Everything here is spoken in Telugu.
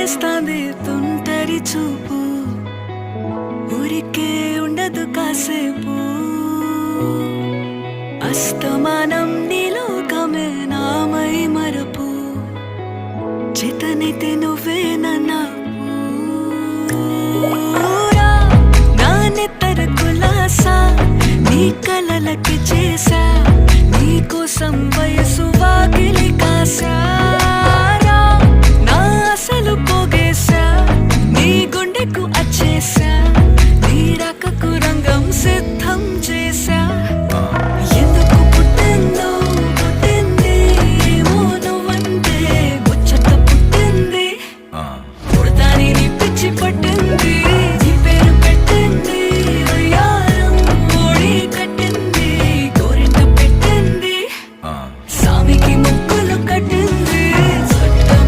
చేస్తాంది తుంటరి చూపు, ఊరికే ఉండదు కాసేపు. అస్తమానం నీలోకమే నామై మరపు, చేతనైతే నువ్వే నన్నా నా నెత్తర కులాసా, నీ కలలకి చేసా, నీ కోసం వయసు వాకిలి కాసా.